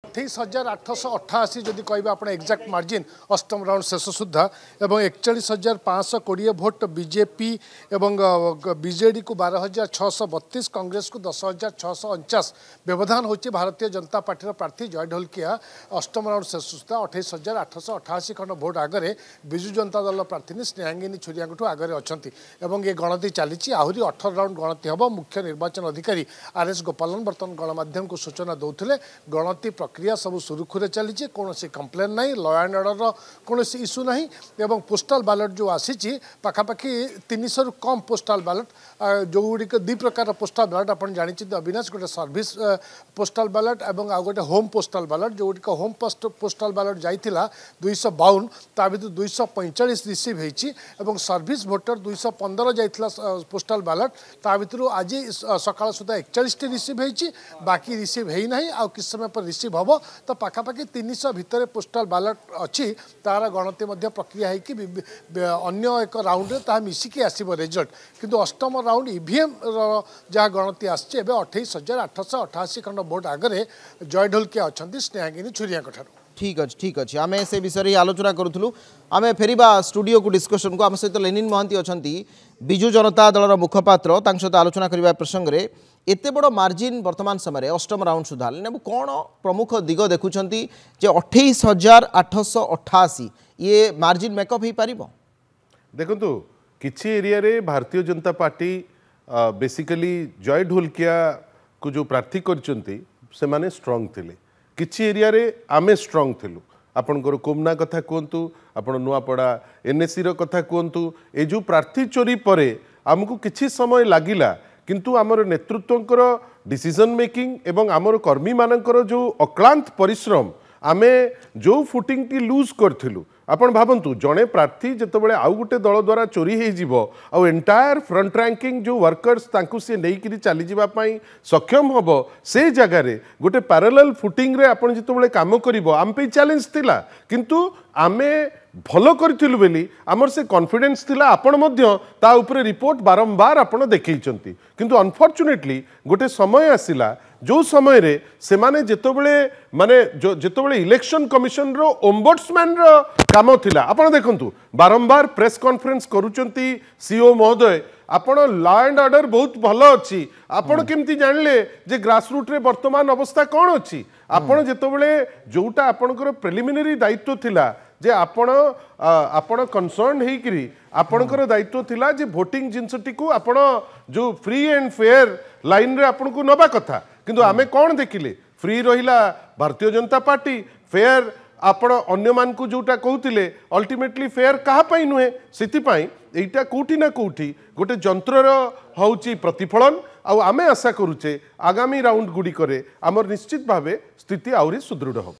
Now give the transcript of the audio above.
28,888 जदि कह आप एक्जाक्ट मार्जिन अष्टम राउंड शेष सुधा और 41,520 भोट बीजेपी एवं बीजेडी को 12,632 कांग्रेस को 10,649 व्यवधान होची भारतीय जनता पार्टी प्रार्थी जय ढोलकिया अष्टम राउंड शेष सुधा 28,888 खंड भोट आगे विजु जनता दल प्रार्थी स्नेहांगिनी छुरिया आगे अच्छा ये गणति चली आहरी 18 राउंड गणति हम मुख्य निर्वाचन अधिकारी RS गोपालन बर्तमान गणमाध्यम को सूचना दौले गणति प्रक्रिया सब सुरुखुरे चली कौन कंप्लेन ना लॉ एंड ऑर्डर कौन इश्यू ना एवं पोस्टाल बैलेट जो आसी पाखापाखि 300 रु कम पोस्टाल बैलेट जो गुड़िक दु प्रकार पोस्टाल बैलेट आप जानते अविनाश गोटे सर्विस पोस्टाल बैलेट और आउ गोटे होम पोस्टाल बैलेट जो गुड़िक होम पोस्टाल बैलेट जाइला 252 ता भर 245 रिसीव होती सर्विस भोटर 215 जाइला पोस्टाल बैलेट ता भर आज सकाल सुधा 41 रिसीव होती बाकी रिसीव है ना आ कि समय पर रिसीव हम तो पाखापाखि 300 भितर पोस्टाल बैलेट अच्छी तार गणति प्रक्रिया अन्य एक राउंड ता मिसिकी आसब रिजल्ट किंतु अष्टम राउंड ईवीएम जहाँ गणति आसी 28,888 खंड भोट आगे जय ढोलकिया अच्छा स्नेहांगिनी छुरिया ठीक अच्छे आम से विषय आलोचना करूँ आम फेरवा स्टूडियो को डिस्कसन को आम सहित लेनिन महांती अच्छा विजु जनता दलर मुखपात्र सहित आलोचना करने प्रसंग में एते बड़ मार्जिन वर्तमान समय अष्टम राउंड सुधा कौन प्रमुख दिग देखुं 28,888 ये मार्जिन मेकअप हो पार देखु किसी एरिया रे भारतीय जनता पार्टी बेसिकली जय ढोलकिया को जो प्रार्थी करने स्ट्रंग थिले किसी एरिया रे आमे स्ट्रंग थिलु आपणकर कोमना कथा कहतु आप नुआपड़ा NSC कथा कहतु ये जो प्रार्थी चोरी पर आमको किसी समय लगिला किंतु आमर नेतृत्वकर डिसीजन मेकिंग एवं आमर कर्मी मानकर जो अक्लांत परिश्रम आमे जो फुटिंग टी लूज करथिलु आपण भावंतु जड़े प्रार्थी जितेबाला आउ गोटे दल द्वारा चोरी हो एंटायर फ्रंट रैंकिंग जो वर्कर्स तांकु से नहीं चली जावाई सक्षम हम से जगार गोटे पैरेलल फुटिंग रे आपण जितेबाला काम करिवो आम पे चैलेंज थिला किंतु आमे भलो करथिलु बेली आमर से कॉन्फिडेंस थिला आपण मध्य ता उपरे रिपोर्ट बारंबार आपण देखैचंती किंतु अनफॉर्चुनेटली गोटे समय आसिला जो समय रे सेमाने जेतोबेले माने जो जेतोबेले इलेक्शन कमिशन रो ओम्बड्समैन रो काम थिला आपण देखंतु बारंबार प्रेस कॉन्फ्रेंस करूचंती सीओ महोदय आपण लॉ एंड ऑर्डर बहुत भलो अछि आपण केमती जानले जे ग्रासरूट रे वर्तमान अवस्था कोन अछि आपण जेतोबेले जोटा आपणकर प्रिलिमिनरी दायित्व थिला जे आपण कंसर्न हेकरी आपणकर दायित्व थिला जे वोटिंग जिनसटी को आपण जो फ्री एंड फेयर लाइन रे आपण को नबा कथा किंतु आमे कौन देखिले फ्री रहिला भारतीय जनता पार्टी फेयर आपण अन्य मान को जोटा कहूतिले अल्टीमेटली फेयर कहा पाई नुहे सिति पाई एटा कोठी ना कोठी गोटे जंत्रर होउची प्रतिफलन आउ आमे आशा करूचे आगामी राउंड गुडी करे आमर निश्चित भावे स्थिति आउरी सुदृढ़ हो।